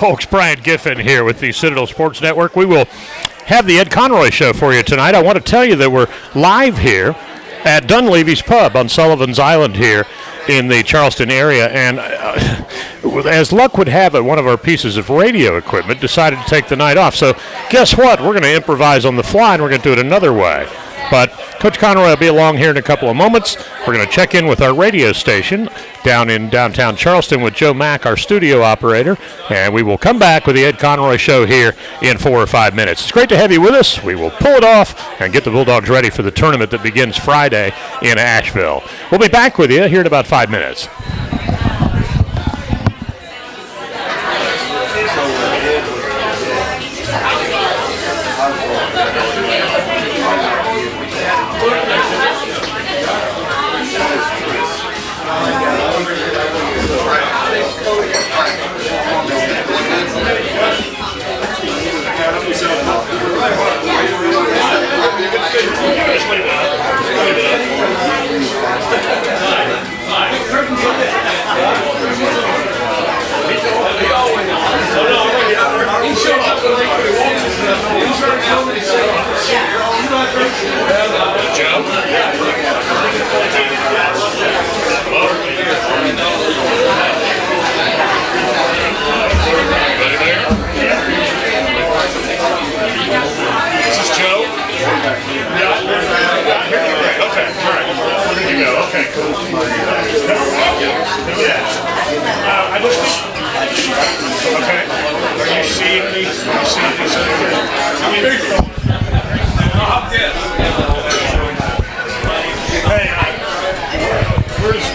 folks. Brian Giffen here with the Citadel Sports Network. We will have the Ed Conroy Show for you tonight. I want to tell you that we're live here at Dunleavy's Pub on Sullivan's Island here in the Charleston area. And as luck would have it, one of our pieces of radio equipment decided to take the night off. So guess what? We're going to improvise on the fly, and we're going to do it another way. But Coach Conroy will be along here in a couple of moments. We're going to check in with our radio station down in downtown Charleston with Joe Mack, our studio operator, and we will come back with the Ed Conroy Show here in 4 or 5 minutes. It's great to have you with us. We will pull it off and get the Bulldogs ready for the tournament that begins Friday in Asheville. We'll be back with you here in about 5 minutes.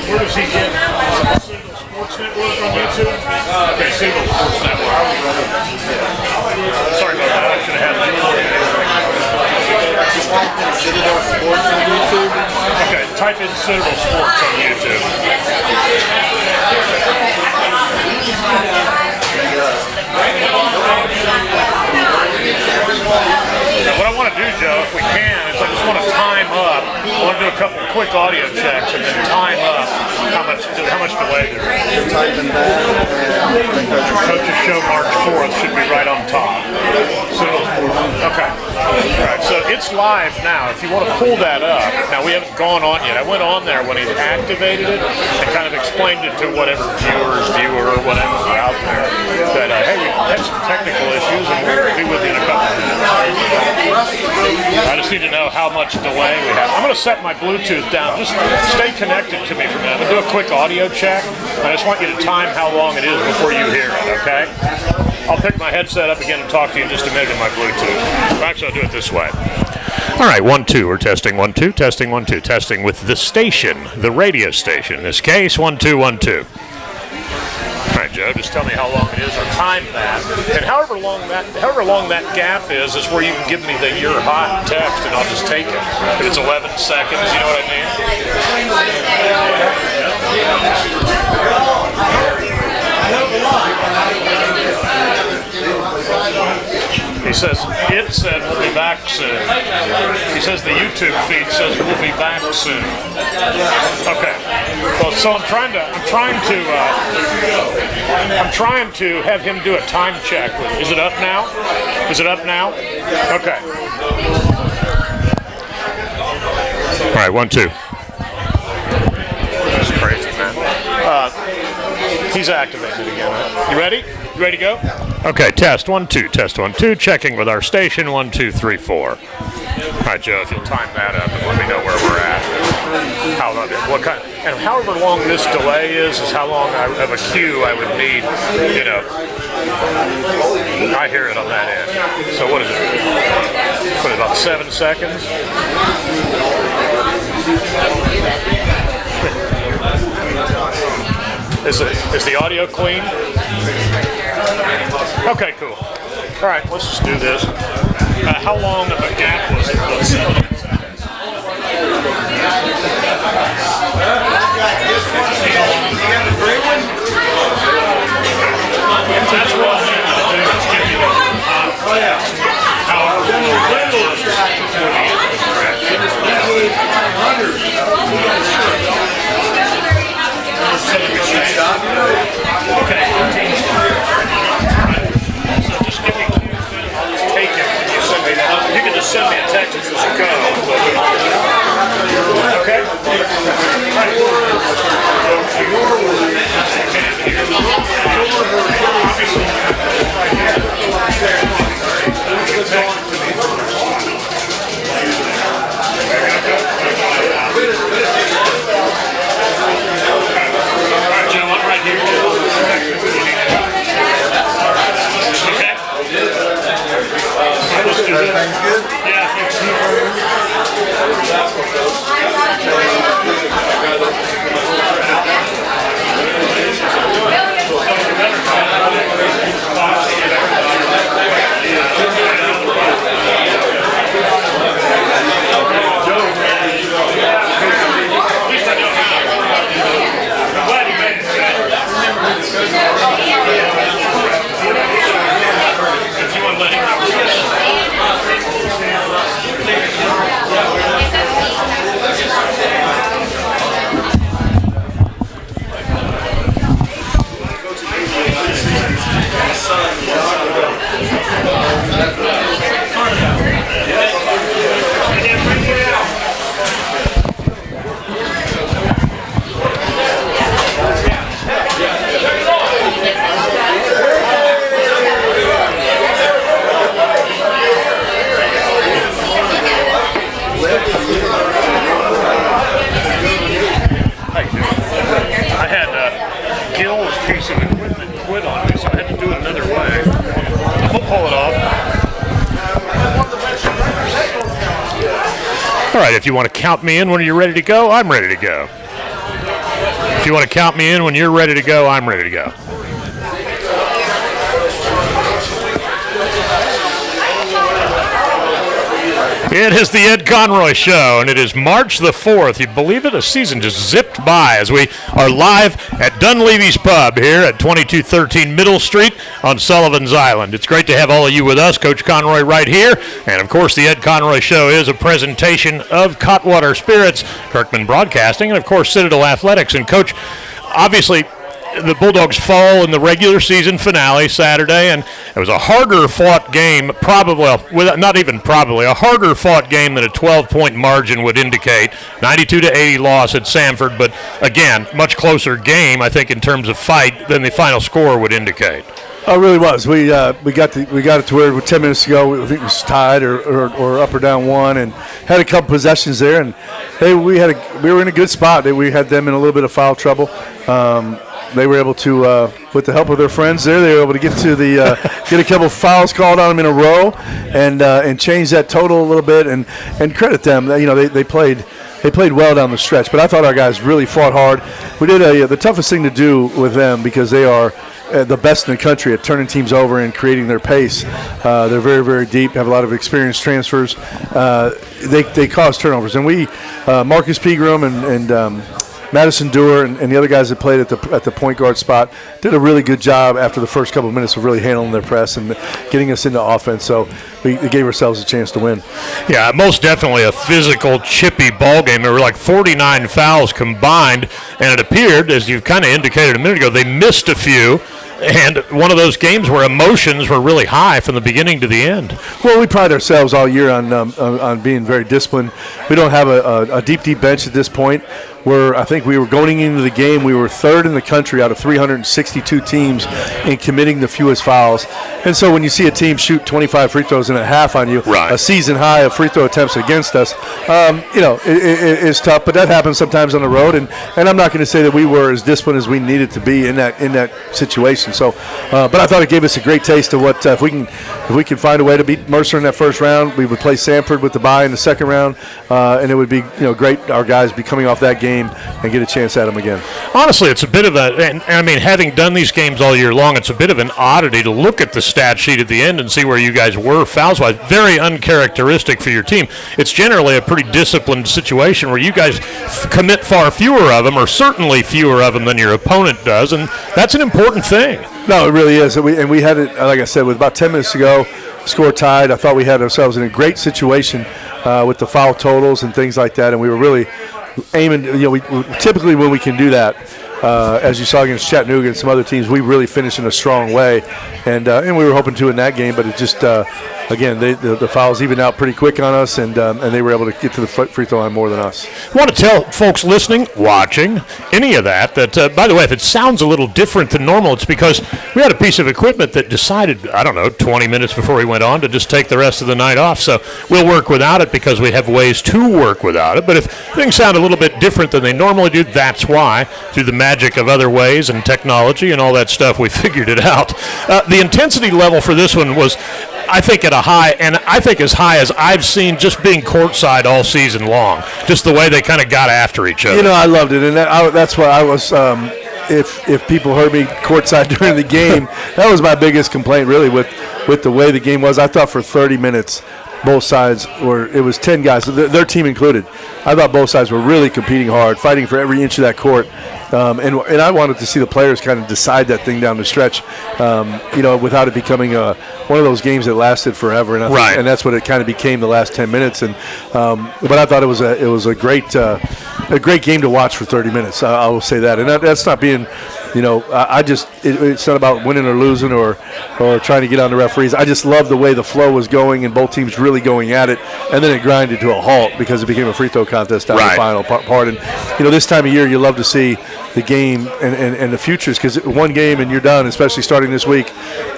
Where does he get Citadel Sports Network on YouTube? Okay, Citadel Sports Network. Sorry about that. I should have had that. Just type in Citadel Sports on YouTube. Okay, type in Citadel Sports on YouTube. Now, what I want to do, Joe, if we can, is I just want to time up. I want to do a couple quick audio checks and then time up how much delay there is. You're typing that. Coach's Show March 4th should be right on top. Okay. All right, so it's live now. If you want to pull that up, now we haven't gone on yet. I went on there when he activated it and kind of explained it to whatever viewer or whatever are out there. That, hey, we had some technical issues and we'll be with you in a couple of minutes. I just need to know how much delay we have. I'm going to set my Bluetooth down. Just stay connected to me for a minute. I'm going to do a quick audio check. I just want you to time how long it is before you hear it, okay? I'll pick my headset up again and talk to you in just a minute on my Bluetooth. Actually, I'll do it this way. All right, 1, 2. We're testing 1, 2, testing 1, 2, testing with the station, the radio station. In this case, 1, 2, 1, 2. All right, Joe, just tell me how long it is or time that. And however long that gap is where you can give me the "you're hot" text and I'll just take it. If it's 11 seconds, you know what I mean? He says, it said we'll be back soon. He says the YouTube feed says we'll be back soon. Okay. Well, so I'm trying to have him do a time check. Is it up now? Is it up now? Okay. All right, 1, 2. That's crazy, man. He's activated again. You ready? You ready to go? Okay, test 1, 2, test 1, 2. Checking with our station 1, 2, 3, 4. All right, Joe, if you'll time that up and let me know where we're at. And however long this delay is how long of a cue I would need, you know. I hear it on that end. So what is it? What, about 7 seconds? Is the audio clean? Okay, cool. All right, let's just do this. How long of a gap was it? Let's see. That's what I need to do. Let's give you Okay. go. Okay? Gentlemen, right here. Okay? Everything's good? Yeah, thanks. If you want to let him I had Gil's piece of equipment quit on me, so I had to do it another way. We'll pull it off. All right, if you want to count me in when you're ready to go, I'm ready to go. If you want to count me in when you're ready to go, I'm ready to go. It is the Ed Conroy Show, and it is March the 4th. You believe it? A season just zipped by as we are live at Dunleavy's Pub here at 2213 Middle Street on Sullivan's Island. It's great to have all of you with us. Coach Conroy right here. And, of course, the Ed Conroy Show is a presentation of Cutwater Spirits, Kirkman Broadcasting, and, of course, Citadel Athletics. And, Coach, obviously, the Bulldogs fall in the regular season finale Saturday, and it was a harder-fought game, a harder-fought game than a 12-point margin would indicate. 92-80 loss at Samford, but, again, much closer game, I think, in terms of fight than the final score would indicate. Oh, it really was. We got it to where 10 minutes ago I think it was tied or up or down one, and had a couple possessions there. And hey, we were in a good spot. We had them in a little bit of foul trouble. They were able to, with the help of their friends there, they were able to get to the get a couple fouls called on them in a row, and change that total a little bit. And credit them. You know, they played well down the stretch. But I thought our guys really fought hard. We did the toughest thing to do with them because they are the best in the country at turning teams over and creating their pace. They're very, very deep, have a lot of experienced transfers. They cause turnovers. And we, Marcus Pegram and Madison Dewar and the other guys that played at the point guard spot did a really good job after the first couple of minutes of really handling their press and getting us into offense. So we gave ourselves a chance to win. Yeah, most definitely a physical, chippy ball game. There were like 49 fouls combined, and it appeared, as you kind of indicated a minute ago, they missed a few. And one of those games where emotions were really high from the beginning to the end. Well, we pride ourselves all year on being very disciplined. We don't have a deep bench at this point. I think we were going into the game, we were third in the country out of 362 teams in committing the fewest fouls. And so when you see a team shoot 25 free throws in a half on you, right, a season high of free throw attempts against us, it's tough. But that happens sometimes on the road. And I'm not going to say that we were as disciplined as we needed to be in that situation. So, but I thought it gave us a great taste of what if we can find a way to beat Mercer in that first round, we would play Samford with the bye in the second round, and it would be great. Our guys be coming off that game and get a chance at them again. Honestly, it's a bit of and I mean, having done these games all year long, it's a bit of an oddity to look at the stat sheet at the end and see where you guys were fouls-wise. Very uncharacteristic for your team. It's generally a pretty disciplined situation where you guys commit far fewer of them, or certainly fewer of them than your opponent does, and that's an important thing. No, it really is. And we had it, like I said, with about 10 minutes to go, score tied. I thought we had ourselves in a great situation with the foul totals and things like that, and we were really aiming. We typically when we can do that, as you saw against Chattanooga and some other teams, we really finished in a strong way, and we were hoping to in that game, but it just again the fouls evened out pretty quick on us, and they were able to get to the free throw line more than us. I want to tell folks listening, watching, any of that, by the way, if it sounds a little different than normal, it's because we had a piece of equipment that decided, I don't know, 20 minutes before we went on to just take the rest of the night off. So we'll work without it because we have ways to work without it. But if things sound a little bit different than they normally do, that's why. Through the magic of other ways and technology and all that stuff, we figured it out. The intensity level for this one was, I think, at a high, and I think as high as I've seen just being courtside all season long. Just the way they kind of got after each other. You know, I loved it, and that's why I was. If people heard me courtside during the game, that was my biggest complaint, really, with the way the game was. I thought for 30 minutes, both sides it was 10 guys, their team included. I thought both sides were really competing hard, fighting for every inch of that court. And I wanted to see the players kind of decide that thing down the stretch, without it becoming one of those games that lasted forever. And and that's what it kind of became the last 10 minutes. And but I thought it was a great game to watch for 30 minutes. I will say that. And that's not being, it's not about winning or losing or trying to get on the referees. I just love the way the flow was going and both teams really going at it, and then it grinded to a halt because it became a free throw contest down the final part. And this time of year, you love to see the game and the futures, because one game and you're done, especially starting this week.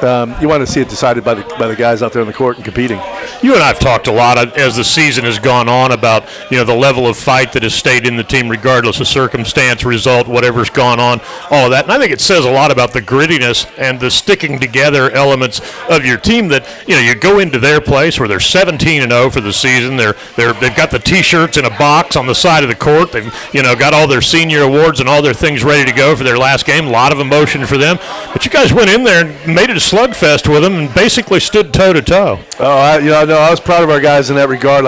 You want to see it decided by the guys out there on the court and competing. You and I have talked a lot as the season has gone on about the level of fight that has stayed in the team regardless of circumstance, result, whatever's gone on, all of that. And I think it says a lot about the grittiness and the sticking together elements of your team that you go into their place where they're 17-0 for the season. They've got the T-shirts in a box on the side of the court. They've got all their senior awards and all their things ready to go for their last game. A lot of emotion for them. But you guys went in there and made it a slugfest with them and basically stood toe to toe. Oh, I was proud of our guys in that regard.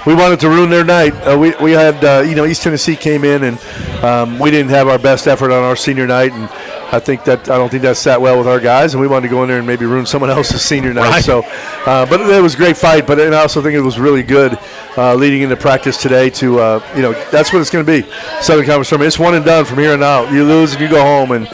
We wanted to ruin their night. We had East Tennessee came in and we didn't have our best effort on our senior night, and I don't think that sat well with our guys, and we wanted to go in there and maybe ruin someone else's senior night. Right. So, but it was a great fight. But I also think it was really good leading into practice today. That's what it's going to be. Southern Conference tournament. It's one and done from here on out. You lose and you go home, and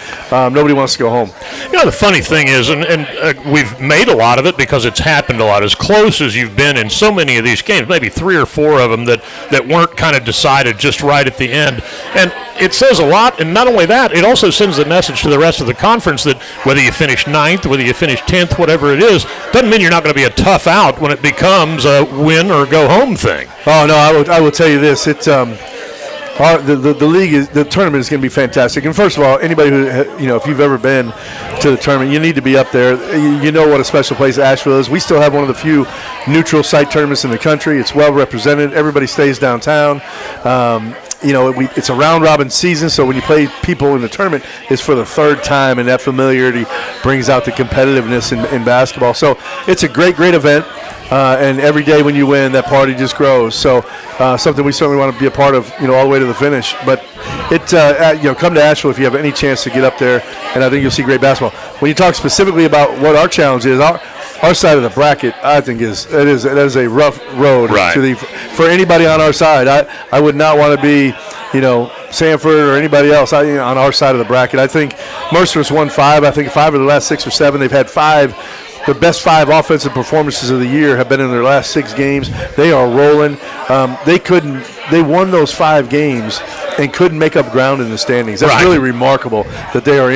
nobody wants to go home. The funny thing is, and we've made a lot of it because it's happened a lot. As close as you've been in so many of these games, maybe 3 or 4 of them that weren't kind of decided just right at the end, and it says a lot. And not only that, it also sends the message to the rest of the conference that whether you finish 9th, whether you finish 10th, whatever it is, doesn't mean you're not going to be a tough out when it becomes a win or go home thing. Oh no, I will tell you this. It's the league the tournament is going to be fantastic. And first of all, anybody who if you've ever been to the tournament, you need to be up there. You know what a special place Asheville is. We still have one of the few neutral site tournaments in the country. It's well represented. Everybody stays downtown. It's a round robin season, so when you play people in the tournament, it's for the 3rd time, and that familiarity brings out the competitiveness in basketball. So it's a great event. And every day when you win, that party just grows. So something we certainly want to be a part of, all the way to the finish. But come to Asheville if you have any chance to get up there, and I think you'll see great basketball. When you talk specifically about what our challenge is, our side of the bracket, I think is a rough road for anybody on our side. I would not want to be, Sanford or anybody else on our side of the bracket. I think Mercer's won 5. I think 5 of the last 6 or 7. They've had 5. The best 5 offensive performances of the year have been in their last 6 games. They are rolling. They won those 5 games and couldn't make up ground in the standings. That's really remarkable that they are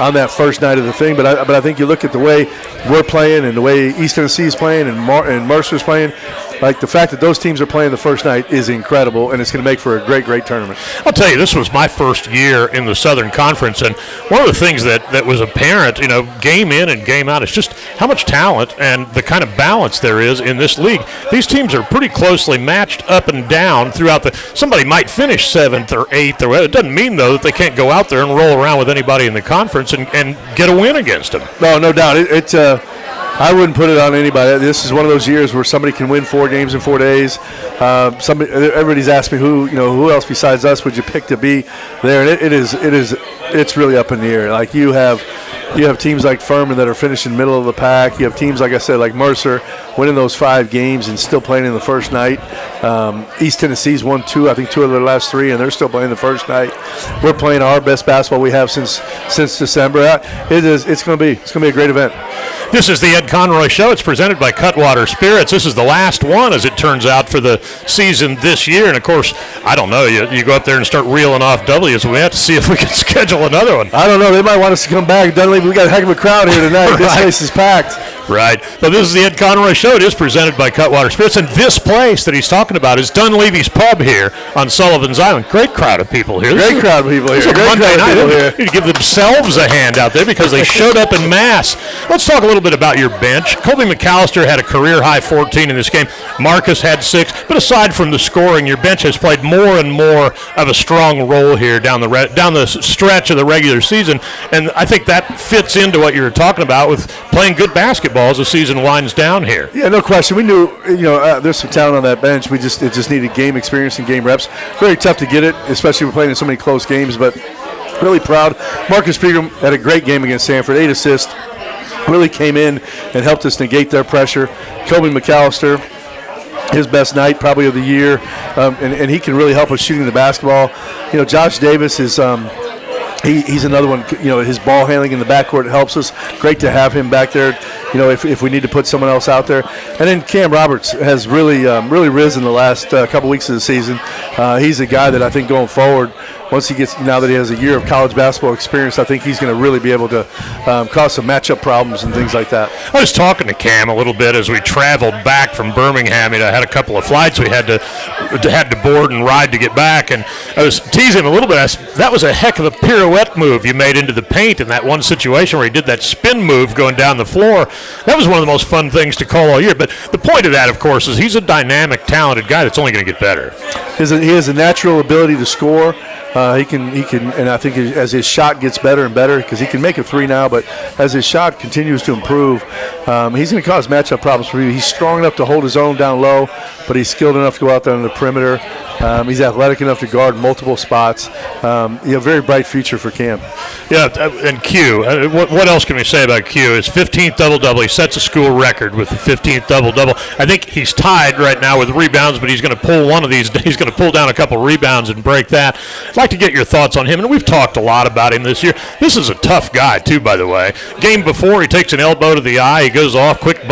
on that first night of the thing. But I think you look at the way we're playing and the way East Tennessee is playing and Mercer's playing. Like, the fact that those teams are playing the first night is incredible, and it's going to make for a great tournament. I'll tell you, this was my first year in the Southern Conference, and one of the things that was apparent, game in and game out, is just how much talent and the kind of balance there is in this league. These teams are pretty closely matched up and down throughout somebody might finish 7th or 8th, or it doesn't mean, though, that they can't go out there and roll around with anybody in the conference and get a win against them. No doubt. I wouldn't put it on anybody. This is one of those years where somebody can win 4 games in 4 days. Everybody's asked me who else besides us would you pick to be there, and it's really up in the air. Like you have teams like Furman that are finishing middle of the pack. You have teams, like I said, like Mercer winning those 5 games and still playing in the first night. East Tennessee's won 2 of their last 3, and they're still playing the first night. We're playing our best basketball we have since December. It's going to be a great event. This is the Ed Conroy Show. It's presented by Cutwater Spirits. This is the last one, as it turns out, for the season this year. And, of course, I don't know. You go up there and start reeling off W's. We have to see if we can schedule another one. I don't know. They might want us to come back. Dunleavy, we got a heck of a crowd here tonight. This place is packed. Right. So this is the Ed Conroy Show. It is presented by Cutwater Spirits. And this place that he's talking about is Dunleavy's Pub here on Sullivan's Island. Great crowd of people here. Great crowd of people here. Great Monday night. They need to give themselves a hand out there because they showed up in mass. Let's talk a little bit about your bench. Colby McAllister had a career-high 14 in this game. Marcus had 6. But aside from the scoring, your bench has played more and more of a strong role here down the stretch of the regular season. And I think that fits into what you were talking about with playing good basketball as the season winds down here. Yeah, no question. We knew, there's some talent on that bench. It just needed game experience and game reps. Very tough to get it, especially we're playing in so many close games, but really proud. Marcus Pegram had a great game against Sanford, 8 assists. Really came in and helped us negate their pressure. Colby McAllister, his best night probably of the year, and he can really help us shooting the basketball. Josh Davis is he's another one. His ball handling in the backcourt helps us. Great to have him back there. If we need to put someone else out there. And then Cam Roberts has really risen the last couple weeks of the season. He's a guy that I think going forward, now that he has a year of college basketball experience, I think he's going to really be able to cause some matchup problems and things like that. I was talking to Cam a little bit as we traveled back from Birmingham. I had a couple of flights we had to board and ride to get back, and I was teasing him a little bit. I said, that was a heck of a pirouette move you made into the paint in that one situation where he did that spin move going down the floor. That was one of the most fun things to call all year. But the point of that, of course, is he's a dynamic, talented guy that's only going to get better. He has a natural ability to score. He can, and I think as his shot gets better and better, because he can make a 3 now, but as his shot continues to improve, he's going to cause matchup problems for you. He's strong enough to hold his own down low, but he's skilled enough to go out there on the perimeter. He's athletic enough to guard multiple spots. Very bright future for Cam. Yeah, and Q. What else can we say about Q? His 15th double-double. He sets a school record with the 15th double-double. I think he's tied right now with rebounds, but he's going to pull one of these. He's going to pull down a couple rebounds and break that. I'd like to get your thoughts on him, and we've talked a lot about him this year. This is a tough guy, too, by the way. Game before, he takes an elbow to the eye. He goes off, quick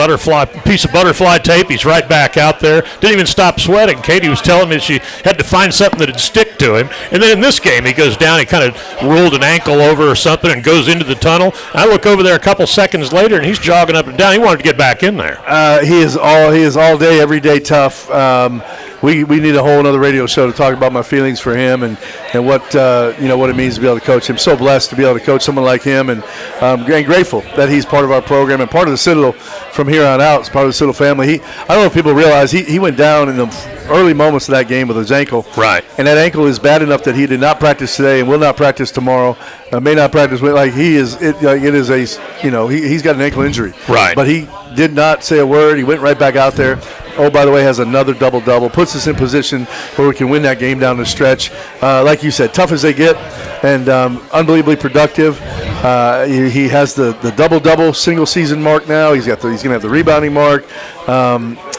piece of butterfly tape. He's right back out there. Didn't even stop sweating. Katie was telling me she had to find something that would stick to him. And then in this game, he goes down. He kind of rolled an ankle over or something and goes into the tunnel. I look over there a couple seconds later, and he's jogging up and down. He wanted to get back in there. He is all day, every day tough. We need a whole other radio show to talk about my feelings for him and what what it means to be able to coach him. So blessed to be able to coach someone like him, and grateful that he's part of our program and part of the Citadel from here on out. It's part of the Citadel family. I don't know if people realize he went down in the early moments of that game with his ankle. Right. And that ankle is bad enough that he did not practice today and will not practice tomorrow. May not practice. Like he is. It is a. He's got an ankle injury. Right. But he did not say a word. He went right back out there. Oh, by the way, has another double-double. Puts us in position where we can win that game down the stretch. Like you said, tough as they get, and unbelievably productive. He has the double-double single-season mark now. He's going to have the rebounding mark.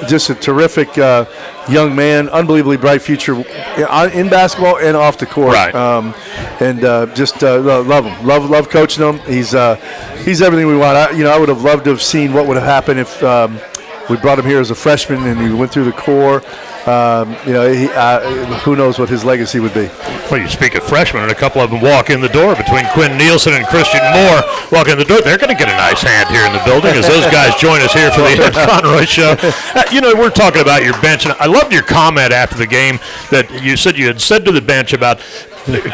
Just a terrific young man. Unbelievably bright future in basketball and off the court. Right. Love him. Love coaching him. He's everything we want. I would have loved to have seen what would have happened if we brought him here as a freshman and he went through the core. Who knows what his legacy would be. Well, you speak of freshmen, and a couple of them walk in the door between Quinn Nielsen and Christian Moore. Walk in the door. They're going to get a nice hand here in the building as those guys join us here for the Ed Conroy Show. We're talking about your bench, and I loved your comment after the game that you had said to the bench about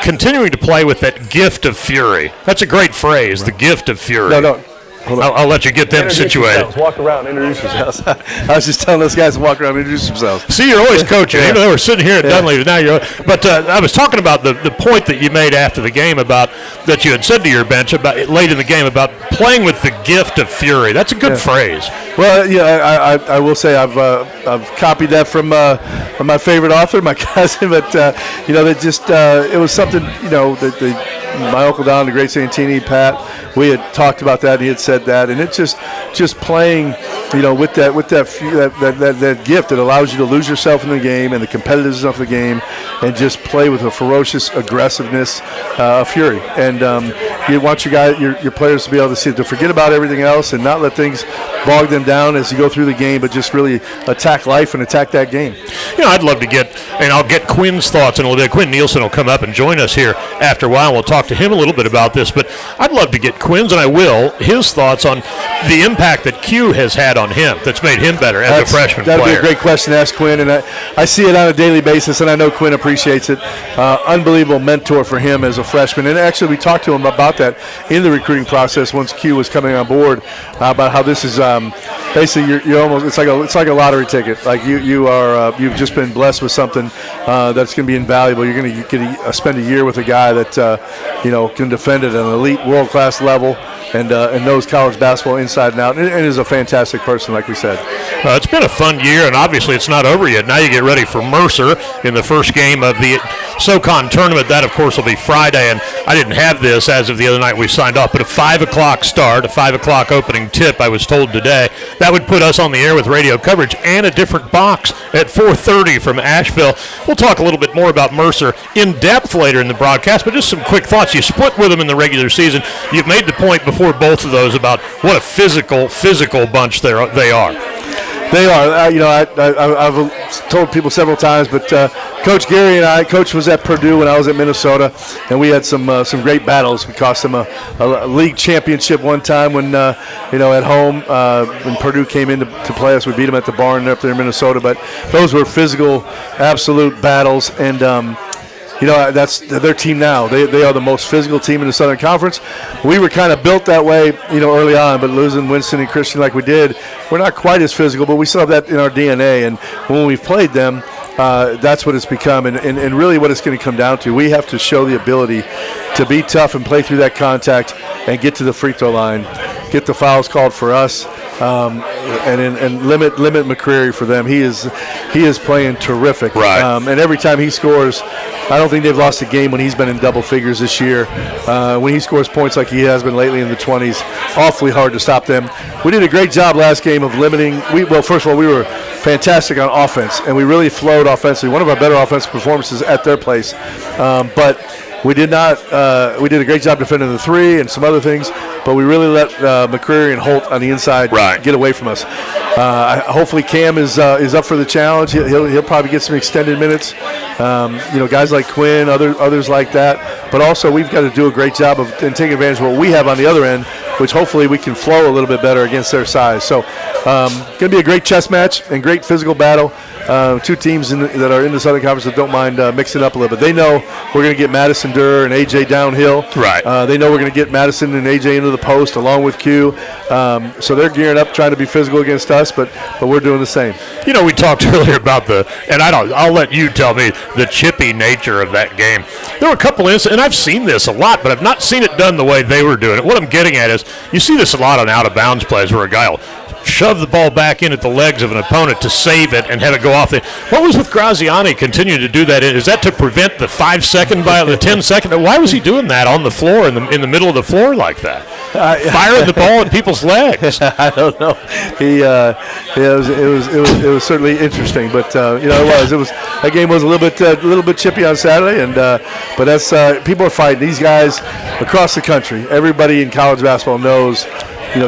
continuing to play with that gift of fury. That's a great phrase, the gift of fury. No. I'll let you get them situated. Walk around, introduce yourselves. I was just telling those guys to walk around and introduce themselves. See, you're always coaching. Even though we're sitting here at Dunleavy now, but I was talking about the point that you made after the game about that you had said to your bench about late in the game about playing with the gift of fury. That's a good phrase. Well, I will say I've copied that from my favorite author, my cousin. But that just it was something that my uncle Don, the great Santini, Pat, we had talked about that. And he had said that, and it's just playing, with that gift that allows you to lose yourself in the game and the competitiveness of the game, and just play with a ferocious aggressiveness, fury. And you want your players to be able to forget about everything else and not let things bog them down as you go through the game, but just really attack life and attack that game. I'd love to I'll get Quinn's thoughts in a little bit. Quinn Nielsen will come up and join us here after a while. We'll talk to him a little bit about this, but I'd love to get Quinn's, and I will, his thoughts on the impact that Q has had on him that's made him better as a freshman player. That would be a great question to ask Quinn, and I see it on a daily basis, and I know Quinn appreciates it. Unbelievable mentor for him as a freshman, and actually we talked to him about that in the recruiting process once Q was coming on board, about how this is basically you're almost it's like a lottery ticket. Like you've just been blessed with something that's going to be invaluable. You're going to spend a year with a guy that can defend it at an elite world-class level and knows college basketball inside and out, and is a fantastic person, like we said. It's been a fun year, and obviously it's not over yet. Now you get ready for Mercer in the first game of the SoCon tournament. That, of course, will be Friday, and I didn't have this as of the other night we signed off, but a 5 o'clock start, a 5 o'clock opening tip, I was told today. That would put us on the air with radio coverage and a different box at 4:30 from Asheville. We'll talk a little bit more about Mercer in depth later in the broadcast, but just some quick thoughts. You split with them in the regular season. You've made the point before both of those about what a physical bunch they are. They are. I've told people several times, but Coach Gary and I, Coach was at Purdue when I was at Minnesota, and we had some great battles. We cost them a league championship one time when at home when Purdue came in to play us. We beat them at the barn up there in Minnesota. But those were physical, absolute battles, and that's their team now. They are the most physical team in the Southern Conference. We were kind of built that way, early on, but losing Winston and Christian like we did, we're not quite as physical, but we still have that in our DNA. And when we've played them, that's what it's become. And really what it's going to come down to, we have to show the ability to be tough and play through that contact and get to the free throw line, get the fouls called for us, and limit McCreary for them. He is playing terrific. Right. And every time he scores, I don't think they've lost a game when he's been in double figures this year. When he scores points like he has been lately in the 20s, awfully hard to stop them. We did a great job last game of limiting. First of all, we were fantastic on offense, and we really flowed offensively. One of our better offensive performances at their place. But we did not. We did a great job defending the three and some other things, but we really let McCreary and Holt on the inside get away from us. Hopefully, Cam is up for the challenge. He'll probably get some extended minutes. Guys like Quinn, others like that. But also, we've got to do a great job of taking advantage of what we have on the other end, which hopefully we can flow a little bit better against their size. So, going to be a great chess match and great physical battle. Two teams that are in the Southern Conference that don't mind mixing up a little bit. They know we're going to get Madison Durr and AJ downhill. Right. They know we're going to get Madison and AJ into the post along with Q. So they're gearing up, trying to be physical against us, but we're doing the same. We talked earlier about I'll let you tell me the chippy nature of that game. There were a couple instances, and I've seen this a lot, but I've not seen it done the way they were doing it. What I'm getting at is you see this a lot on out-of-bounds plays where a guy will shove the ball back in at the legs of an opponent to save it and have it go off. What was with Graziani continuing to do that? Is that to prevent the 5-second by the 10-second? Why was he doing that on the floor in the middle of the floor like that? Firing the ball at people's legs. I don't know. It was certainly interesting, but it was that game was a little bit chippy on Saturday, and but that's people are fighting. These guys across the country, everybody in college basketball knows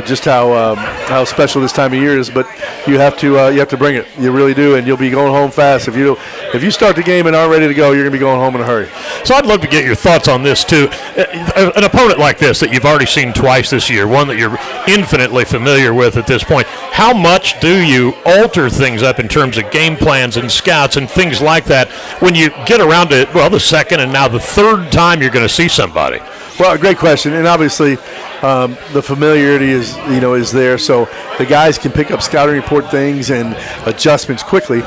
just how special this time of year is, but you have to bring it. You really do, and you'll be going home fast. If you start the game and aren't ready to go, you're going to be going home in a hurry. So I'd love to get your thoughts on this too. An opponent like this that you've already seen twice this year, one that you're infinitely familiar with at this point, how much do you alter things up in terms of game plans and scouts and things like that when you get around to the second and now the third time you're going to see somebody? Well, great question, and obviously the familiarity is there, so the guys can pick up scouting report things and adjustments quickly,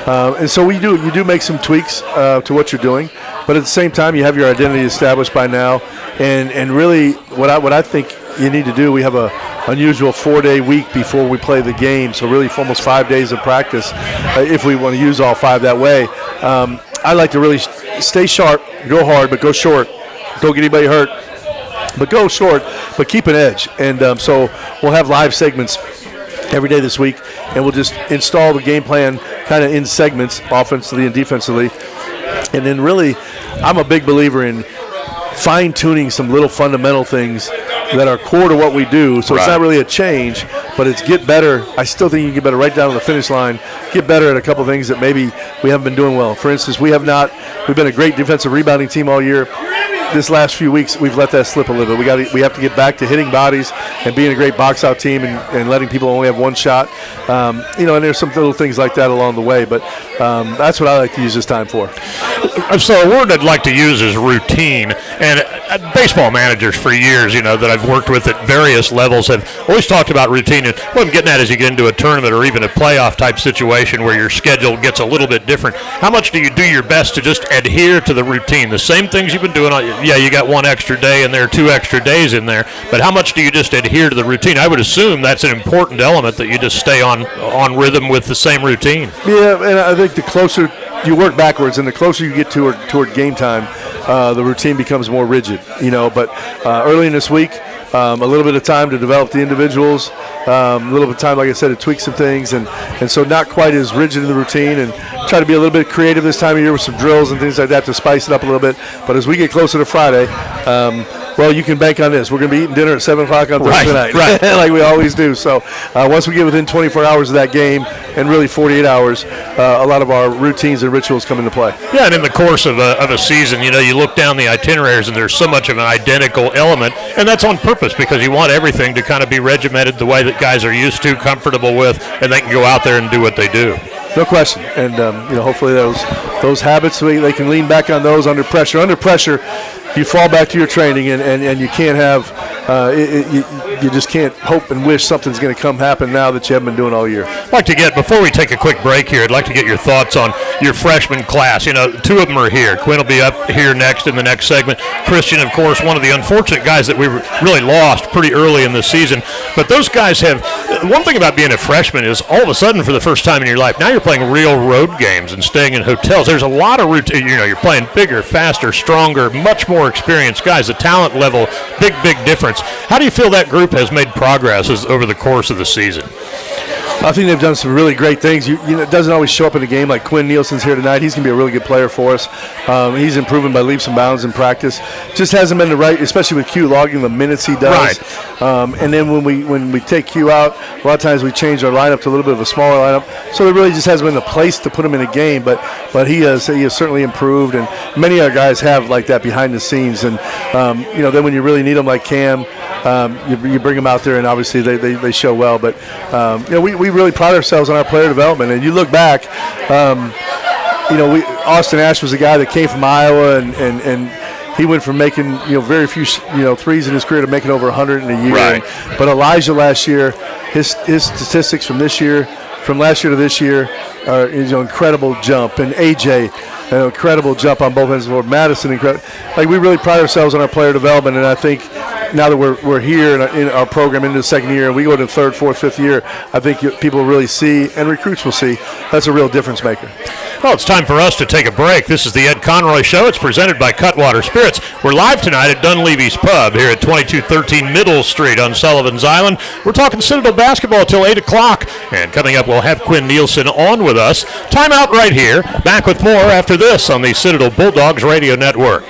and so you do make some tweaks to what you're doing, but at the same time you have your identity established by now, and really what I think you need to do. We have a unusual 4-day week before we play the game, so really for almost 5 days of practice, if we want to use all 5 that way. I like to really stay sharp, go hard, but go short. Don't get anybody hurt, but go short, but keep an edge. And so we'll have live segments every day this week, and we'll just install the game plan kind of in segments, offensively and defensively. And then really, I'm a big believer in fine-tuning some little fundamental things that are core to what we do. So It's not really a change, but it's get better. I still think you can get better right down to the finish line, get better at a couple things that maybe we haven't been doing well. For instance, we've been a great defensive rebounding team all year. This last few weeks, we've let that slip a little bit. We have to get back to hitting bodies and being a great box-out team and letting people only have one shot. And there's some little things like that along the way. But that's what I like to use this time for. So a word I'd like to use is routine. And baseball managers for years, that I've worked with at various levels have always talked about routine. And what I'm getting at is you get into a tournament or even a playoff type situation where your schedule gets a little bit different. How much do you do your best to just adhere to the routine? The same things you've been doing all yeah, you got 1 extra day and there are 2 extra days in there, but how much do you just adhere to the routine? I would assume that's an important element, that you just stay on rhythm with the same routine. Yeah, and I think the closer you work backwards and the closer you get toward game time, the routine becomes more rigid, but early in this week, a little bit of time to develop the individuals, a little bit of time, like I said, to tweak some things, and so not quite as rigid in the routine, and try to be a little bit creative this time of year with some drills and things like that to spice it up a little bit. But as we get closer to Friday, well, you can bank on this. We're going to be eating dinner at 7 o'clock on Thursday night, right. like we always do. So once we get within 24 hours of that game, and really 48 hours, a lot of our routines and rituals come into play. Yeah, and in the course of a season, you look down the itineraries and there's so much of an identical element, and that's on purpose because you want everything to kind of be regimented the way that guys are used to, comfortable with, and they can go out there and do what they do. No question, and hopefully those habits, they can lean back on those under pressure. Under pressure, you fall back to your training, and you can't have you just can't hope and wish something's going to happen now that you haven't been doing all year. I'd like to get, before we take a quick break here, I'd like to get your thoughts on your freshman class. 2 of them are here. Quinn will be up here next in the next segment. Christian, of course, one of the unfortunate guys that we really lost pretty early in the season. But those guys have, one thing about being a freshman is all of a sudden for the first time in your life, now you're playing real road games and staying in hotels. There's a lot of routine. You're playing bigger, faster, stronger, much more experienced guys. The talent level, big difference. How do you feel that group has made progress over the course of the season? I think they've done some really great things. It doesn't always show up in the game. Like Quinn Nielsen's here tonight. He's going to be a really good player for us. He's improving by leaps and bounds in practice. Just hasn't been the right, especially with Q logging the minutes he does. Right. And then when we take Q out, a lot of times we change our lineup to a little bit of a smaller lineup. So there really just hasn't been the place to put him in a game. But he has certainly improved, and many other guys have like that behind the scenes. And then when you really need them, like Cam, you bring them out there, and obviously they show well. But we really pride ourselves on our player development. And you look back, Austin Ash was a guy that came from Iowa, and he went from making very few threes in his career to making over 100 in a year. Right. But Elijah last year, his statistics from last year to this year is an incredible jump. And AJ, an incredible jump on both ends of the floor. Madison, incredible. Like, we really pride ourselves on our player development, and I think now that we're here in our program into the second year, and we go to the third, fourth, fifth year, I think people will really see, and recruits will see, that's a real difference maker. Well, it's time for us to take a break. This is the Ed Conroy Show. It's presented by Cutwater Spirits. We're live tonight at Dunleavy's Pub here at 2213 Middle Street on Sullivan's Island. We're talking Citadel basketball till 8 o'clock. And coming up, we'll have Quinn Nielsen on with us. Time out right here. Back with more after this on the Citadel Bulldogs Radio Network.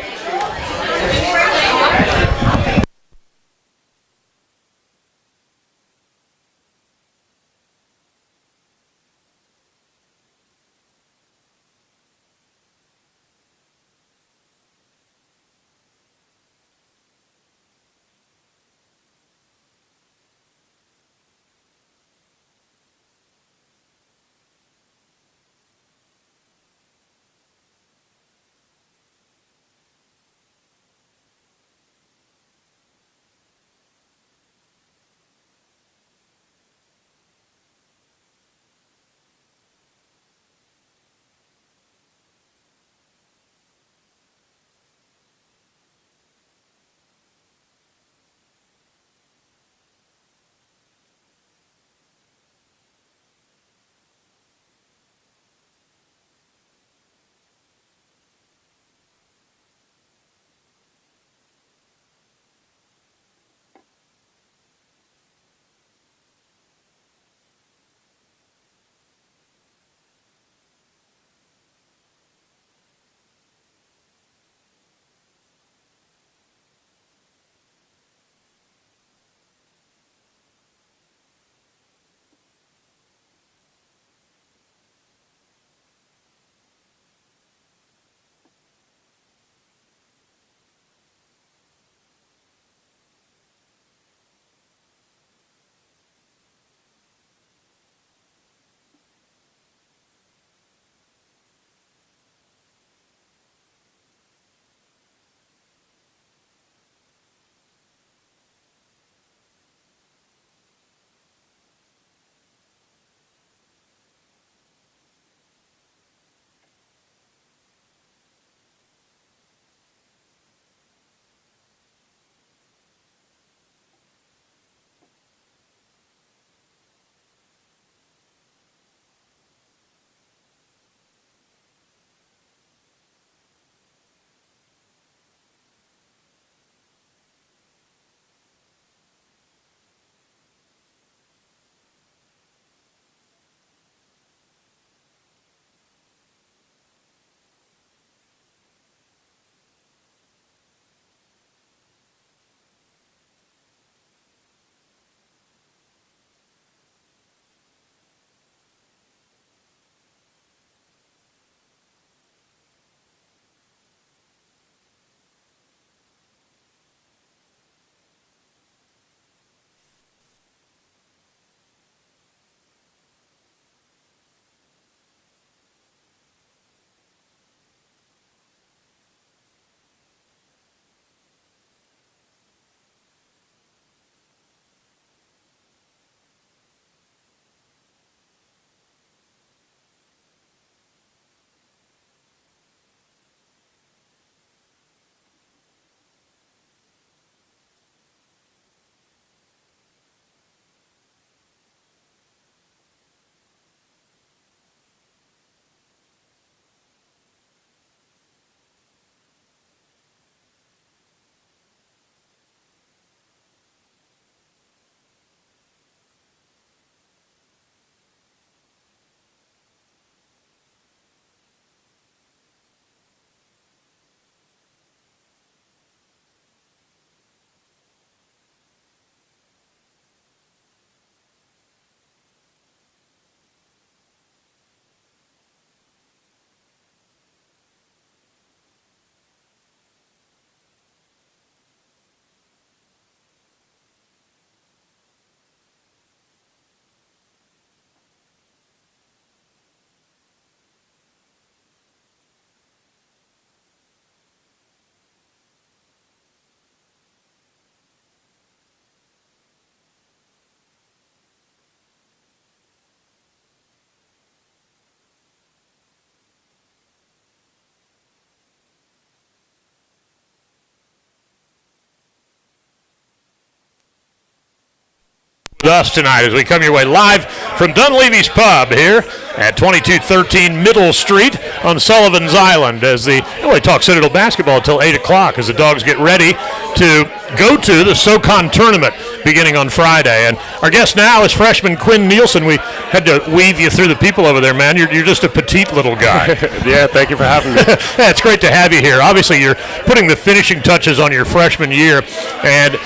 with us tonight as we come your way live from Dunleavy's Pub here at 2213 Middle Street on Sullivan's Island as we talk Citadel basketball until 8 o'clock as the Dogs get ready to go to the SoCon tournament beginning on Friday. And our guest now is freshman Quinn Nielsen. We had to weave you through the people over there, man. You're just a petite little guy. Yeah, thank you for having me. Yeah, it's great to have you here. Obviously, you're putting the finishing touches on your freshman year, and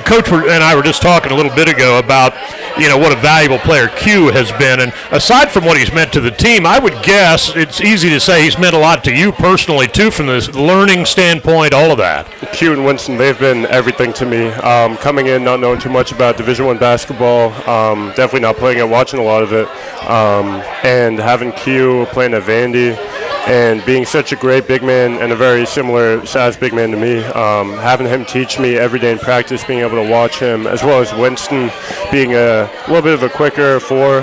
Coach and I were just talking a little bit ago about, what a valuable player Q has been. And aside from what he's meant to the team, I would guess it's easy to say he's meant a lot to you personally, too, from this learning standpoint, all of that. Q and Winston, they've been everything to me. Coming in, not knowing too much about Division I basketball, definitely not playing it, watching a lot of it, and having Q playing at Vandy, and being such a great big man and a very similar size big man to me, having him teach me every day in practice, being able to watch him, as well as Winston being a little bit of a quicker four,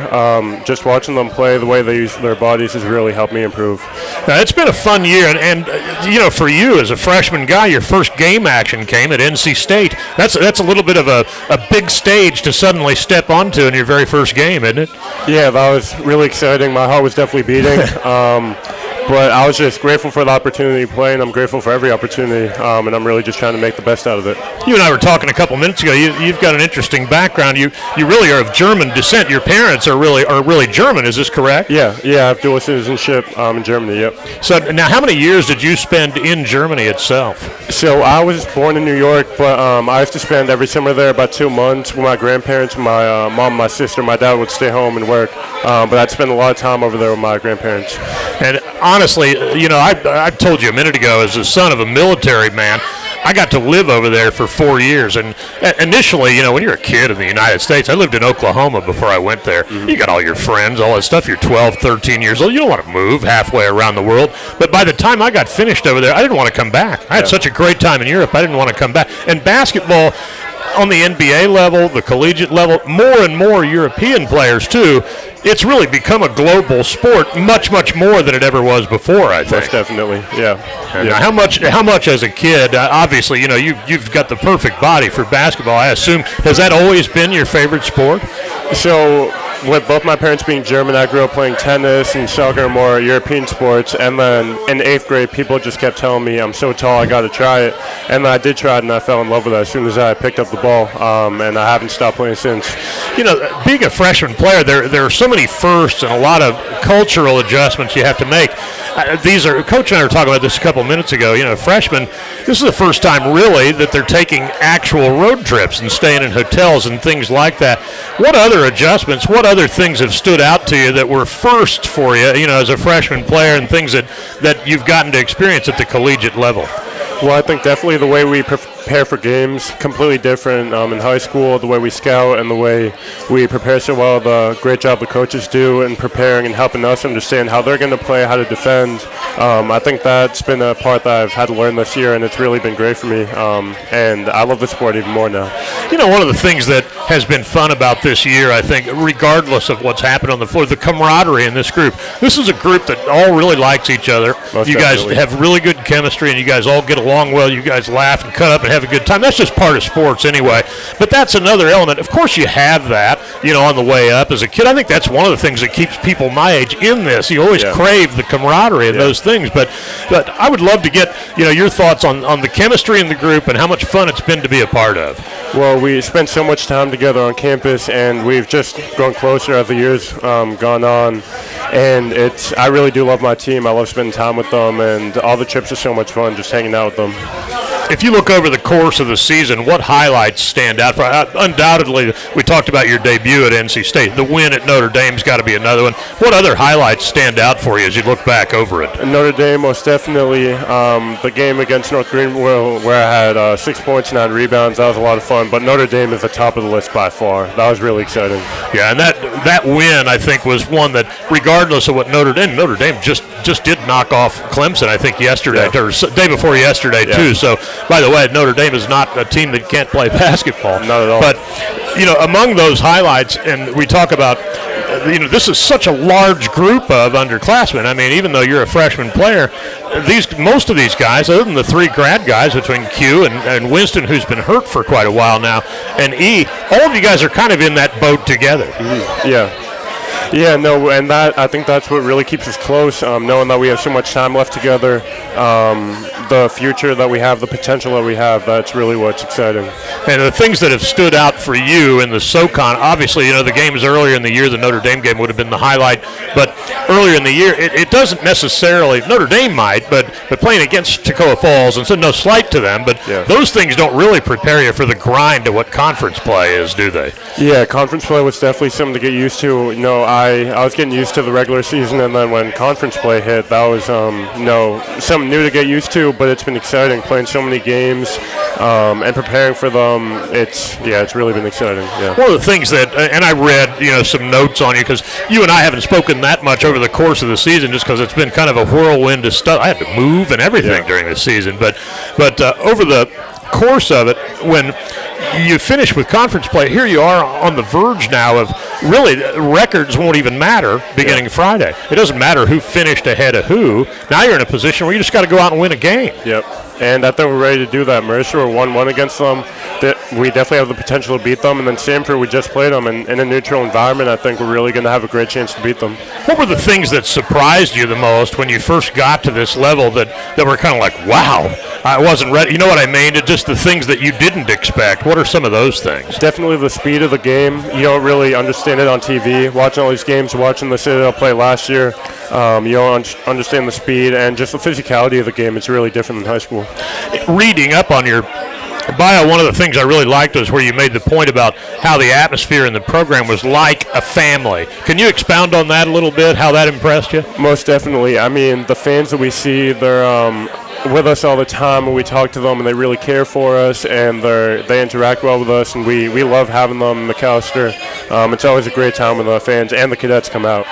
just watching them play, the way they use their bodies has really helped me improve. Now, it's been a fun year, and for you as a freshman guy, your first game action came at NC State. That's a little bit of a big stage to suddenly step onto in your very first game, isn't it? Yeah, that was really exciting. My heart was definitely beating. But I was just grateful for the opportunity to play, and I'm grateful for every opportunity, and I'm really just trying to make the best out of it. You and I were talking a couple minutes ago. You've got an interesting background. You really are of German descent. Your parents are really German. Is this correct? Yeah, I have dual citizenship in Germany. Yep. So now, how many years did you spend in Germany itself? So I was born in New York, but I used to spend every summer there about 2 months with my grandparents. My mom, my sister, my dad would stay home and work, but I'd spend a lot of time over there with my grandparents. And honestly, I told you a minute ago, as the son of a military man, I got to live over there for 4 years. And initially, when you're a kid in the United States, I lived in Oklahoma before I went there. Mm-hmm. You got all your friends, all that stuff. You're 12, 13 years old. You don't want to move halfway around the world. But by the time I got finished over there, I didn't want to come back. I had such a great time in Europe, I didn't want to come back. And basketball, on the NBA level, the collegiate level, more and more European players, too, it's really become a global sport, much, much more than it ever was before, I think. Most definitely, yeah. Now, how much as a kid, obviously, you've got the perfect body for basketball, I assume. Has that always been your favorite sport? So, with both my parents being German, I grew up playing tennis and soccer, more European sports. And then in 8th grade, people just kept telling me I'm so tall, I got to try it. And I did try it, and I fell in love with it as soon as I picked up the ball. And I haven't stopped playing since. Being a freshman player, there are so many firsts and a lot of cultural adjustments you have to make. Coach and I were talking about this a couple minutes ago. Freshmen, this is the first time really that they're taking actual road trips and staying in hotels and things like that. What other adjustments, what other things have stood out to you that were first for you, as a freshman player, and things that you've gotten to experience at the collegiate level? Well, I think definitely the way we prepare for games, completely different in high school, the way we scout and the way we prepare so well, the great job the coaches do in preparing and helping us understand how they're going to play, how to defend. I think that's been a part that I've had to learn this year, and it's really been great for me, and I love the sport even more now. One of the things that has been fun about this year, I think, regardless of what's happened on the floor, the camaraderie in this group. This is a group that all really likes each other. Most you definitely. guys have really good chemistry, and you guys all get along well. You guys laugh and cut up and have a good time. That's just part of sports anyway. But that's another element. Of course, you have that, on the way up as a kid. I think that's one of the things that keeps people my age in this. You always crave the camaraderie and those things. But I would love to get, your thoughts on the chemistry in the group and how much fun it's been to be a part of. Well, we spent so much time together on campus, and we've just grown closer as the years gone on. And I really do love my team. I love spending time with them, and all the trips are so much fun just hanging out with them. If you look over the course of the season, what highlights stand out? Undoubtedly, we talked about your debut at NC State. The win at Notre Dame's got to be another one. What other highlights stand out for you as you look back over it? Notre Dame, most definitely. The game against North Greenville where I had 6 points, 9 rebounds. That was a lot of fun. But Notre Dame is the top of the list by far. That was really exciting. Yeah, and that win, I think, was one that, regardless of what Notre Dame just did knock off Clemson, I think, yesterday, or day before yesterday, too. So, by the way, Notre Dame is not a team that can't play basketball. Not at all. But, among those highlights, and we talk about this is such a large group of underclassmen. I mean, even though you're a freshman player, most of these guys, other than the 3 grad guys between Q and Winston, who's been hurt for quite a while now, and E, all of you guys are kind of in that boat together. Mm-hmm. Yeah, no, and I think that's what really keeps us close, knowing that we have so much time left together, the future that we have, the potential that we have, that's really what's exciting. And the things that have stood out for you in the SoCon, obviously, the games earlier in the year, the Notre Dame game would have been the highlight, but earlier in the year, it doesn't necessarily, Notre Dame might, but playing against Toccoa Falls, and so no slight to them, but those things don't really prepare you for the grind of what conference play is, do they? Yeah, conference play was definitely something to get used to. I was getting used to the regular season, and then when conference play hit, that was something new to get used to. But it's been exciting playing so many games and preparing for them. It's really been exciting. Yeah. One of the things that, and I read some notes on you because you and I haven't spoken that much over the course of the season, just because it's been kind of a whirlwind of stuff. I had to move and everything during the season, but over the course of it, when you finish with conference play, here you are on the verge now of really records won't even matter beginning Friday. It doesn't matter who finished ahead of who. Now you're in a position where you just got to go out and win a game. Yep. And I think we're ready to do that. Mercer, we're 1-1 against them. We definitely have the potential to beat them. And then Sanford, we just played them. And in a neutral environment, I think we're really going to have a great chance to beat them. What were the things that surprised you the most when you first got to this level that were kind of like, wow, I wasn't ready? You know what I mean? Just the things that you didn't expect. What are some of those things? Definitely the speed of the game. You don't really understand it on TV. Watching all these games, watching the Citadel play last year, you don't understand the speed and just the physicality of the game. It's really different than high school. Reading up on your bio, one of the things I really liked was where you made the point about how the atmosphere in the program was like a family. Can you expound on that a little bit, how that impressed you? Most definitely. I mean, the fans that we see, they're with us all the time, and we talk to them, and they really care for us, and they interact well with us, and we love having them in McAllister. It's always a great time when the fans and the cadets come out.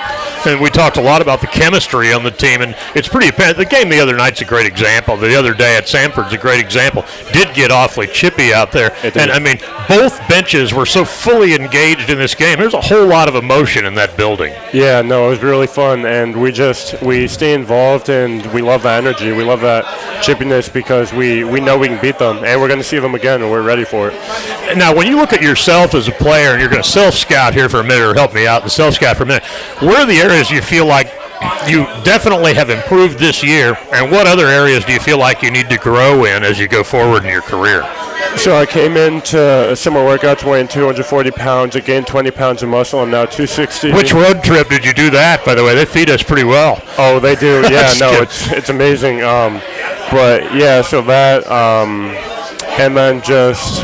And we talked a lot about the chemistry on the team, and it's pretty apparent. The game the other night's a great example. The other day at Sanford's a great example. Did get awfully chippy out there. And, I mean, both benches were so fully engaged in this game. There's a whole lot of emotion in that building. Yeah, no, it was really fun, and we stay involved, and we love that energy. We love that chippiness because we know we can beat them, and we're going to see them again, and we're ready for it. Now, when you look at yourself as a player, and you're going to self-scout here for a minute, or help me out and self-scout for a minute, where are the areas you feel like you definitely have improved this year, and what other areas do you feel like you need to grow in as you go forward in your career? So I came into summer workouts weighing 240 pounds. I gained 20 pounds of muscle. I'm now 260. Which road trip did you do that, by the way? They feed us pretty well. Oh, they do. Yeah, no, it's amazing. But, yeah, so that, and then just,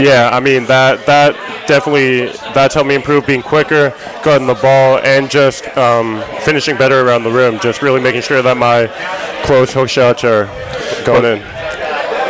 yeah, I mean, that definitely, that's helped me improve being quicker, guarding the ball, and just finishing better around the rim, just really making sure that my close hook shots are going in.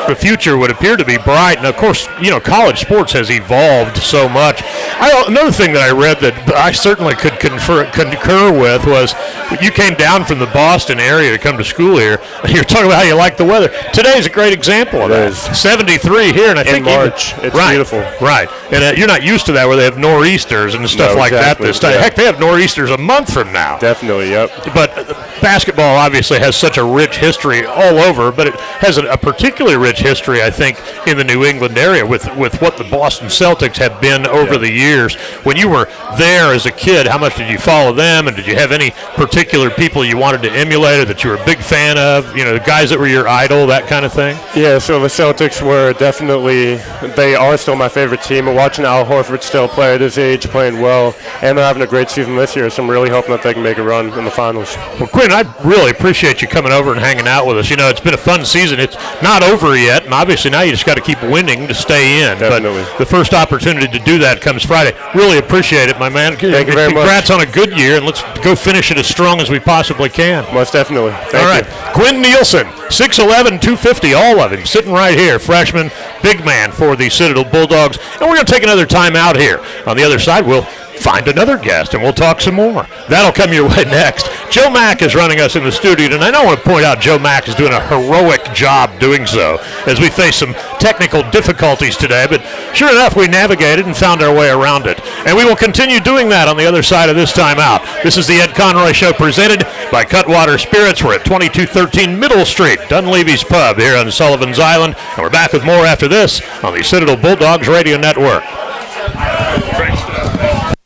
The future would appear to be bright, and of course, college sports has evolved so much. Another thing that I read that I certainly could concur with was you came down from the Boston area to come to school here, and you're talking about how you like the weather. Today's a great example of that. 73 here, and I think in March, it's beautiful. Right, and you're not used to that where they have nor'easters and stuff like that this time. Yeah. Heck, they have nor'easters a month from now. Definitely, yep. But basketball obviously has such a rich history all over, but it has a particularly rich history, I think, in the New England area with what the Boston Celtics have been over the years. When you were there as a kid, how much did you follow them, and did you have any particular people you wanted to emulate or that you were a big fan of, the guys that were your idol, that kind of thing? Yeah, so the Celtics were definitely, they are still my favorite team, and watching Al Horford still play at his age, playing well, and they're having a great season this year, so I'm really hoping that they can make a run in the finals. Well, Quinn, I really appreciate you coming over and hanging out with us. It's been a fun season. It's not over yet, and obviously now you just got to keep winning to stay in. Definitely. But the first opportunity to do that comes Friday. Really appreciate it, my man. Thank you very much. Congrats on a good year, and let's go finish it as strong as we possibly can. Most definitely. Thank you. All right. Quinn Nielsen, 6'11", 250, all of him, sitting right here, freshman, big man for the Citadel Bulldogs. And we're going to take another time out here. On the other side, we'll find another guest, and we'll talk some more. That'll come your way next. Joe Mack is running us in the studio tonight. I want to point out Joe Mack is doing a heroic job doing so as we face some technical difficulties today, but sure enough, we navigated and found our way around it. And we will continue doing that on the other side of this timeout. This is the Ed Conroy Show presented by Cutwater Spirits. We're at 2213 Middle Street, Dunleavy's Pub here on Sullivan's Island, and we're back with more after this on the Citadel Bulldogs Radio Network. Great stuff.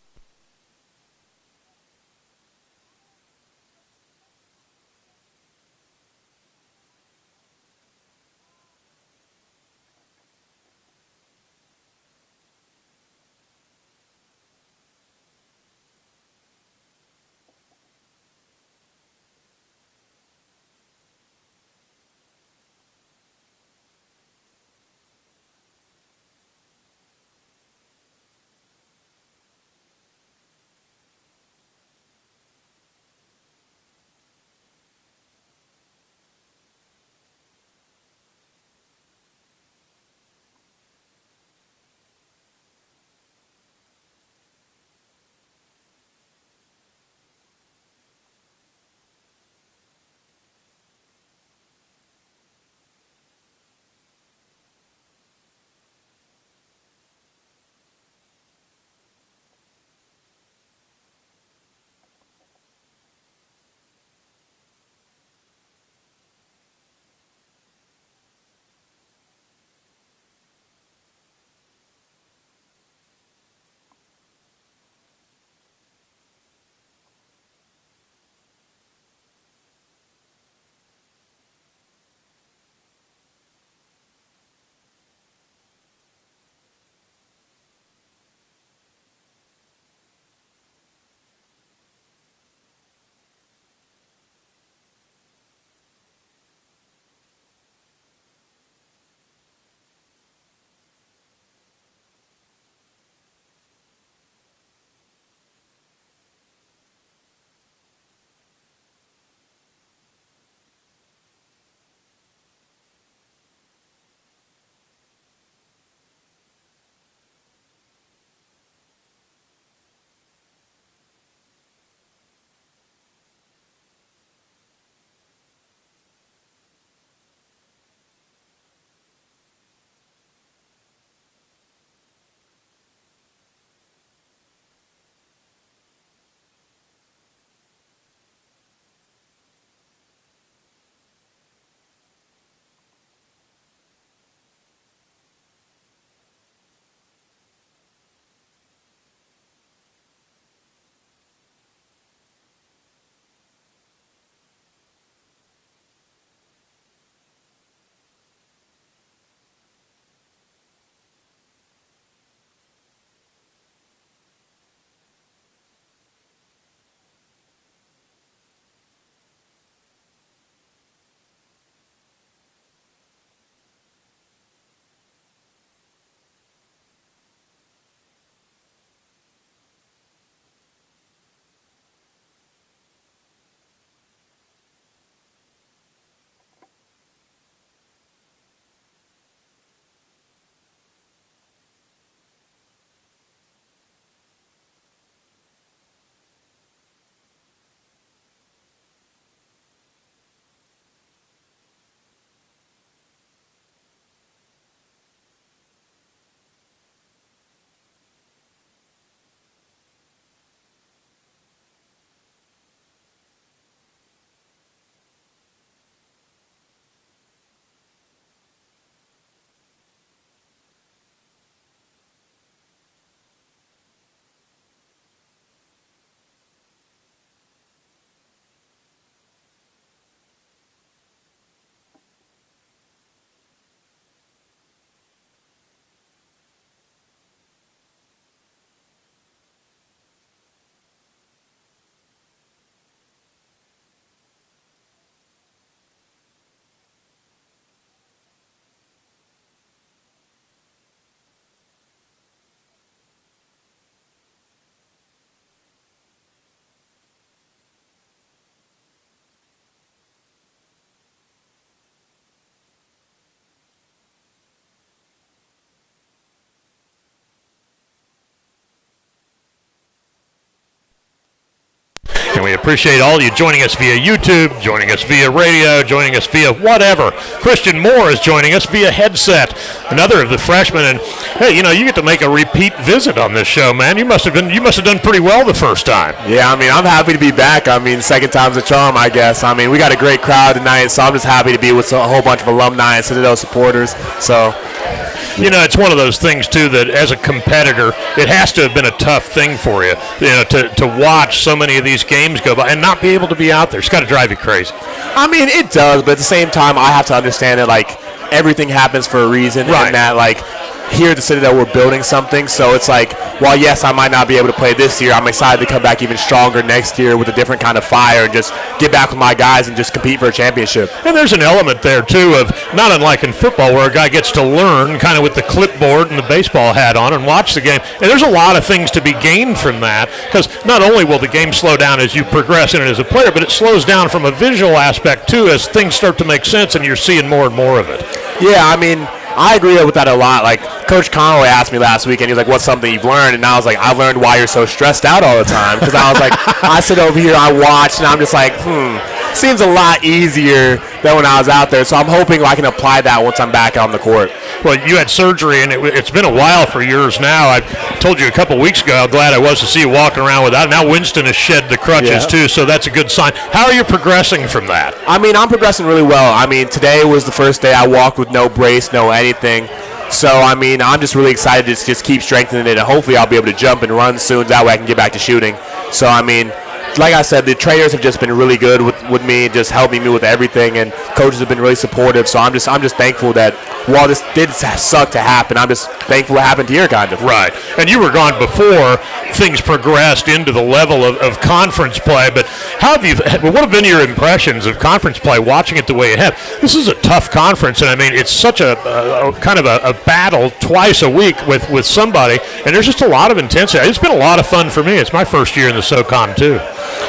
And we appreciate all you joining us via YouTube, joining us via radio, joining us via whatever. Christian Moore is joining us via headset, another of the freshmen. And hey, you get to make a repeat visit on this show, man. You must have done pretty well the first time. Yeah, I'm happy to be back. Second time's a charm, I guess. We got a great crowd tonight, so I'm just happy to be with a whole bunch of alumni and Citadel supporters. So, it's one of those things too that as a competitor, it has to have been a tough thing for you, to watch so many of these games go by and not be able to be out there. It's got to drive you crazy. It does, but at the same time, I have to understand that everything happens for a reason, right. And that here at the Citadel, we're building something. So it's while yes, I might not be able to play this year, I'm excited to come back even stronger next year with a different kind of fire and just get back with my guys and just compete for a championship. And there's an element there, too, of not unlike in football where a guy gets to learn kind of with the clipboard and the baseball hat on and watch the game. And there's a lot of things to be gained from that because not only will the game slow down as you progress in it as a player, but it slows down from a visual aspect, too, as things start to make sense and you're seeing more and more of it. Yeah, I agree with that a lot. Coach Conway asked me last week, and he was like, what's something you've learned? And I was like, I've learned why you're so stressed out all the time. Because I was like, I sit over here, I watch, and I'm just like, seems a lot easier than when I was out there. So I'm hoping I can apply that once I'm back on the court. Well, you had surgery, and it's been a while for yours now. I told you a couple weeks ago how glad I was to see you walking around without it. Now Winston has shed the crutches, too, so that's a good sign. How are you progressing from that? I'm progressing really well. Today was the first day I walked with no brace, no anything. So, I'm just really excited to just keep strengthening it, and hopefully I'll be able to jump and run soon. That way I can get back to shooting. So, like I said, the trainers have just been really good with me, just helping me with everything, and coaches have been really supportive. So I'm just thankful that while this did suck to happen, I'm just thankful it happened here, kind of. Right. And you were gone before things progressed into the level of conference play. But what have been your impressions of conference play, watching it the way you have? This is a tough conference, and it's such a kind of a battle twice a week with somebody, and there's just a lot of intensity. It's been a lot of fun for me. It's my first year in the SoCon, too.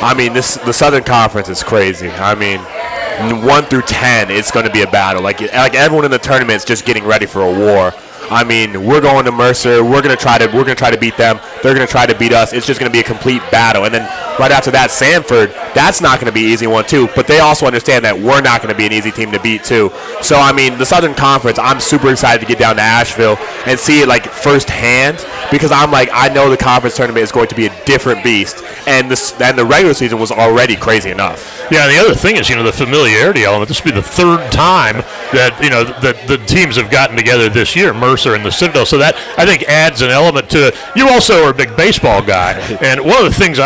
The Southern Conference is crazy. 1 through 10, it's going to be a battle. Like everyone in the tournament is just getting ready for a war. We're going to Mercer. We're going to try to beat them. They're going to try to beat us. It's just going to be a complete battle. And then right after that, Sanford. That's not going to be an easy one too. But they also understand that we're not going to be an easy team to beat too. So the Southern Conference, I'm super excited to get down to Asheville and see it firsthand because I know the conference tournament is going to be a different beast. And the regular season was already crazy enough. Yeah, and the other thing is, the familiarity element. This will be the third time that, that the teams have gotten together this year, Mercer and the Citadel. So that, I think, adds an element to it. You also are a big baseball guy. And one of the things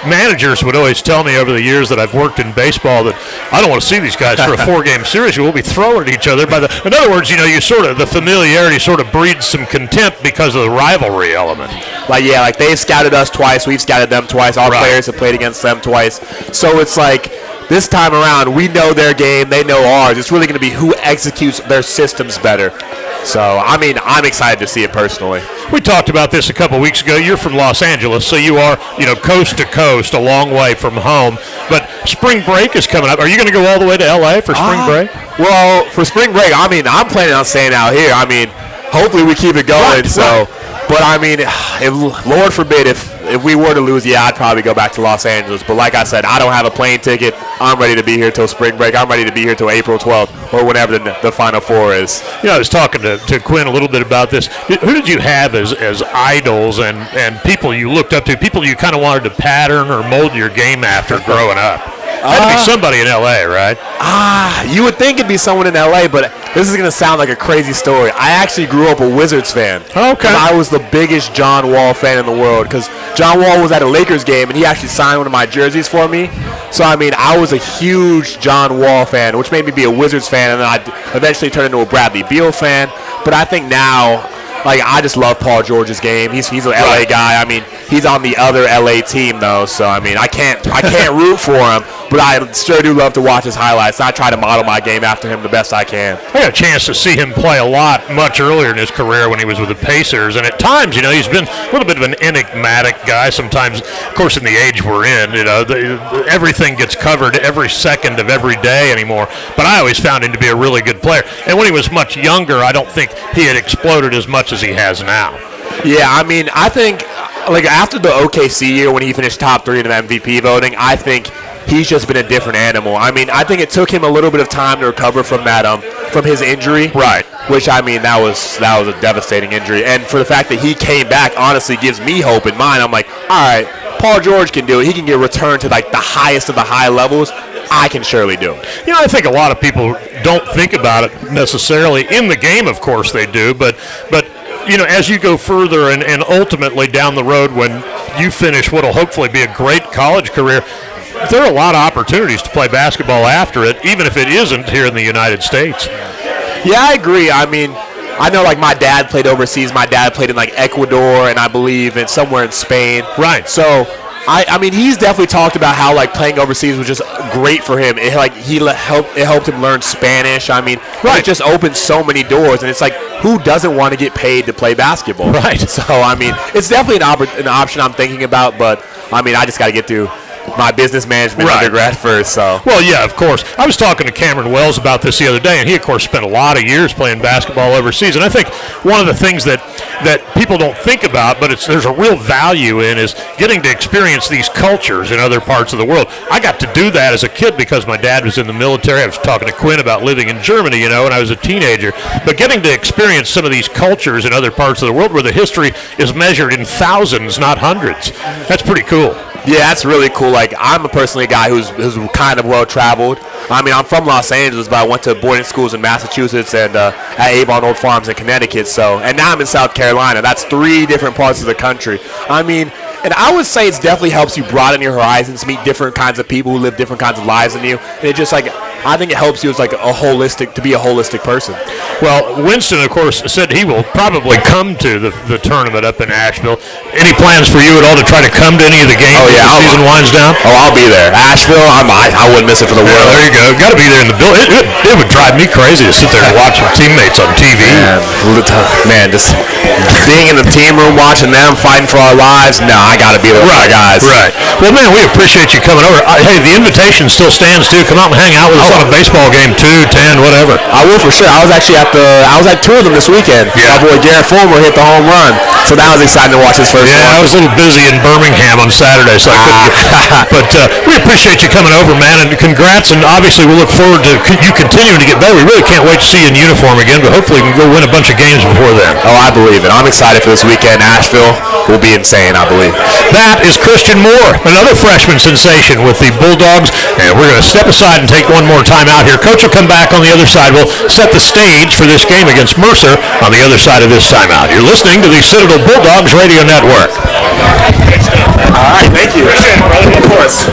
managers would always tell me over the years that I've worked in baseball that I don't want to see these guys for a 4-game series. We'll be throwing at each other. In other words, the familiarity sort of breeds some contempt because of the rivalry element. They've scouted us twice. We've scouted them twice. Our players have played against them twice. So it's this time around, we know their game, they know ours. It's really going to be who executes their systems better. So, I'm excited to see it personally. We talked about this a couple weeks ago. You're from Los Angeles, so you are, coast to coast, a long way from home. But spring break is coming up. Are you going to go all the way to L.A. for spring break? Well, for spring break, I'm planning on staying out here. Hopefully we keep it going. But if, Lord forbid, if we were to lose, I'd probably go back to Los Angeles. But like I said, I don't have a plane ticket. I'm ready to be here till spring break. I'm ready to be here till April 12th or whenever the Final Four is. I was talking to Quinn a little bit about this. Who did you have as idols and people you looked up to, people you kind of wanted to pattern or mold your game after growing up? Had to be somebody in L.A., right? You would think it'd be someone in L.A., but this is going to sound like a crazy story. I actually grew up a Wizards fan. Okay. And I was the biggest John Wall fan in the world because John Wall was at a Lakers game, and he actually signed one of my jerseys for me. So, I was a huge John Wall fan, which made me be a Wizards fan, and then I eventually turned into a Bradley Beal fan. But I think now, I just love Paul George's game. He's an LA guy. He's on the other LA team though, so I can't root for him, but I sure do love to watch his highlights. I try to model my game after him the best I can. I got a chance to see him play a lot much earlier in his career when he was with the Pacers, and at times, he's been a little bit of an enigmatic guy. Sometimes, of course, in the age we're in, everything gets covered every second of every day anymore. But I always found him to be a really good player. And when he was much younger, I don't think he had exploded as much as he has now. Yeah, I think like after the OKC year when he finished top 3 in the MVP voting, I think he's just been a different animal. I mean, I think it took him a little bit of time to recover from that from his injury. Right. Which, I mean, that was a devastating injury. And for the fact that he came back, honestly, gives me hope in mind. I'm like, all right, Paul George can do it. He can get returned to like the highest of the high levels. I can surely do it. You know, I think a lot of people don't think about it necessarily. In the game, of course, they do. But you know, as you go further and ultimately down the road when you finish what will hopefully be a great college career, there are a lot of opportunities to play basketball after it, even if it isn't here in the United States. Yeah, I agree. I mean, I know like my dad played overseas. My dad played in like Ecuador and I believe in somewhere in Spain. Right. So I mean, he's definitely talked about how like playing overseas was just great for him. It helped him learn Spanish. I mean, right. It just opened so many doors, and it's like, who doesn't want to get paid to play basketball? Right. So I mean, it's definitely an option I'm thinking about, but I mean, I just got to get through my business management undergrad first. So. Well, yeah, of course. I was talking to Cameron Wells about this the other day, and he, of course, spent a lot of years playing basketball overseas. And I think one of the things that people don't think about, but there's a real value in, is getting to experience these cultures in other parts of the world. I got to do that as a kid because my dad was in the military. I was talking to Quinn about living in Germany, you know, when I was a teenager. But getting to experience some of these cultures in other parts of the world where the history is measured in thousands, not hundreds, that's pretty cool. Yeah, that's really cool. Like, I'm personally a guy who's kind of well-traveled. I mean, I'm from Los Angeles, but I went to boarding schools in Massachusetts and at Avon Old Farms in Connecticut. So, and now I'm in South Carolina. That's 3 different parts of the country. I mean, and I would say it definitely helps you broaden your horizons, meet different kinds of people who live different kinds of lives than you. And it just like, I think it helps you as like to be a holistic person. Well, Winston, of course, said he will probably come to the tournament up in Asheville. Any plans for you at all to try to come to any of the games as the season winds down? Oh, I'll be there. Asheville, I wouldn't miss it for the world. There you go. Got to be there in the building. It would drive me crazy to sit there and watch your teammates on TV. Man, just being in the team room watching them fighting for our lives. No, I got to be there with my guys. Right. Well, man, we appreciate you coming over. Hey, the invitation still stands too. Come out and hang out with us on a baseball game, 2, 10, whatever. I will for sure. I was actually at 2 of them this weekend. Yeah. My boy Garrett Fulmer hit the home run, so that was exciting to watch his first one. Yeah, I was a little busy in Birmingham on Saturday, so I couldn't get. But we appreciate you coming over, man, and congrats. And obviously, we'll look forward to you continuing to get better. We really can't wait to see you in uniform again, but hopefully, we can go win a bunch of games before then. Oh, I believe it. I'm excited for this weekend. Asheville will be insane, I believe. That is Christian Moore, another freshman sensation with the Bulldogs, and we're going to step aside and take one more time out here. Coach will come back on the other side. We'll set the stage for this game against Mercer on the other side of this timeout. You're listening to the Citadel Bulldogs Radio Network. All right, thank you. Of course.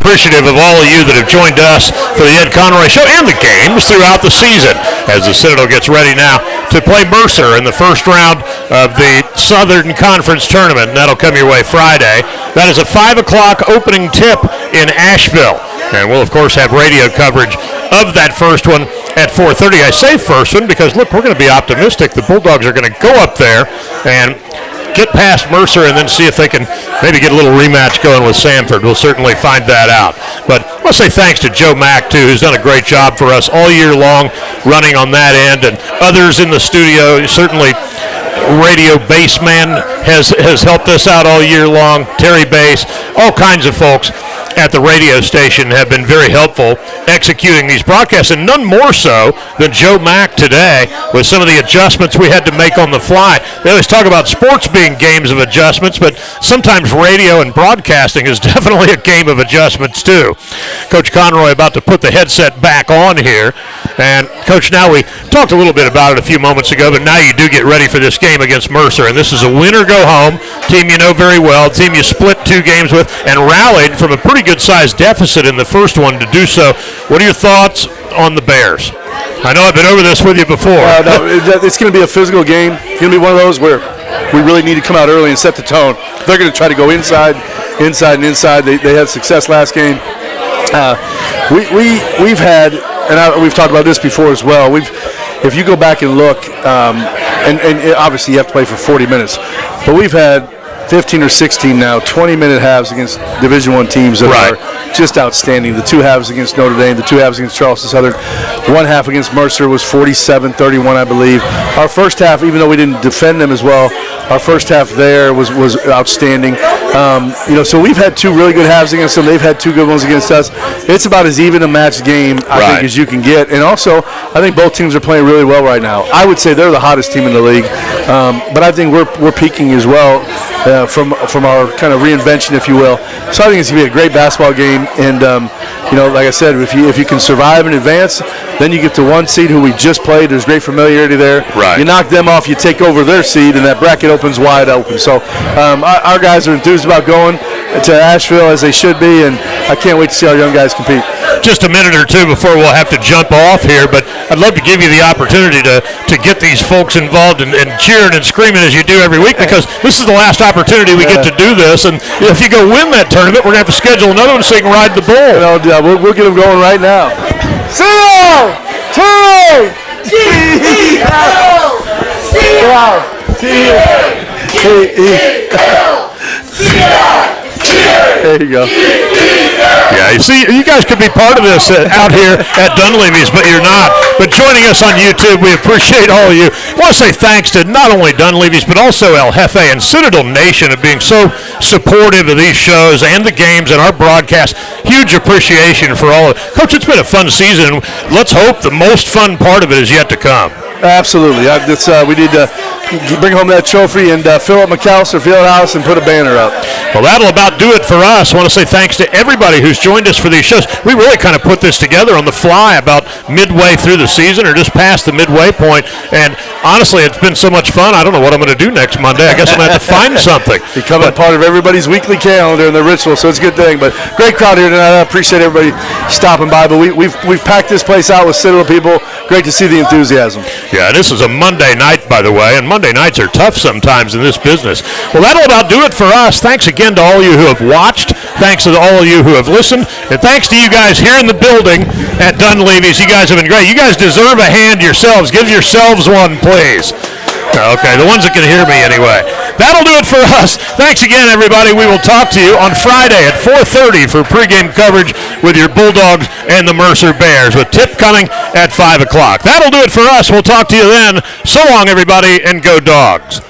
appreciative of all of you that have joined us for the Ed Conroy Show and the games throughout the season as the Citadel gets ready now to play Mercer in the first round of the Southern Conference Tournament. And that'll come your way Friday. That is a 5 o'clock opening tip in Asheville. And we'll, of course, have radio coverage of that first one at 4:30. I say first one because, look, we're going to be optimistic. The Bulldogs are going to go up there and get past Mercer and then see if they can maybe get a little rematch going with Samford. We'll certainly find that out. But I want to say thanks to Joe Mack, too, who's done a great job for us all year long running on that end, and others in the studio. Certainly Radio Bassman has helped us out all year long. Terry Bass, all kinds of folks at the radio station have been very helpful executing these broadcasts, and none more so than Joe Mack today with some of the adjustments we had to make on the fly. They always talk about sports being games of adjustments, but sometimes radio and broadcasting is definitely a game of adjustments too. Coach Conroy about to put the headset back on here. And, Coach, now we talked a little bit about it a few moments ago, but now you do get ready for this game against Mercer. And this is a win-or-go-home team you know very well, team you split 2 games with, and rallied from a pretty good-sized deficit in the first one to do so. What are your thoughts on the Bears? I know I've been over this with you before. No, it's going to be a physical game. It's going to be one of those where we really need to come out early and set the tone. They're going to try to go inside. They had success last game. We've had, and we've talked about this before as well. If you go back and look, and obviously you have to play for 40 minutes, but we've had 15 or 16 now, 20-minute halves against Division I teams that are just outstanding. The 2 halves against Notre Dame, the 2 halves against Charleston Southern. 1 half against Mercer was 47-31, I believe. Our first half, even though we didn't defend them as well, our first half there was outstanding. So we've had 2 really good halves against them. They've had 2 good ones against us. It's about as even a match game, I think, as you can get. And also, I think both teams are playing really well right now. I would say they're the hottest team in the league. But I think we're peaking as well from our kind of reinvention, if you will. So I think it's going to be a great basketball game. And, like I said, if you can survive and advance, then you get to 1 seed who we just played. There's great familiarity there. Right. You knock them off, you take over their seed, and that bracket opens wide open. So our guys are enthused about going to Asheville as they should be, and I can't wait to see our young guys compete. Just a minute or 2 before we'll have to jump off here, but I'd love to give you the opportunity to get these folks involved and cheering and screaming as you do every week, because this is the last opportunity we get to do this, and if you go win that tournament, we're going to have to schedule another one so you can ride the bull. We'll get them going right now. There you go. Yeah, you see, you guys could be part of this out here at Dunleavy's, but you're not. But joining us on YouTube, we appreciate all of you. I want to say thanks to not only Dunleavy's, but also El Jefe and Citadel Nation of being so supportive of these shows and the games and our broadcast. Huge appreciation for all of it. Coach, it's been a fun season. Let's hope the most fun part of it is yet to come. Absolutely. We need to bring home that trophy and fill up McAllister Fieldhouse and put a banner up. Well, that'll about do it for us. I want to say thanks to everybody who's joined us for these shows. We really kind of put this together on the fly about midway through the season or just past the midway point. And honestly, it's been so much fun. I don't know what I'm going to do next Monday. I guess I'm going to have to find something. Becoming part of everybody's weekly calendar and their ritual, so it's a good thing. But great crowd here tonight. I appreciate everybody stopping by. But we've packed this place out with Citadel people. Great to see the enthusiasm. Yeah, this is a Monday night, by the way, and Monday nights are tough sometimes in this business. Well, that'll about do it for us. Thanks again to all of you who have watched. Thanks to all of you who have listened. And thanks to you guys here in the building at Dunleavy's. You guys have been great. You guys deserve a hand yourselves. Give yourselves one, please. Okay, the ones that can hear me anyway. That'll do it for us. Thanks again, everybody. We will talk to you on Friday at 4:30 for pregame coverage with your Bulldogs and the Mercer Bears, with tip coming at 5 o'clock. That'll do it for us. We'll talk to you then. So long, everybody, and go Dogs.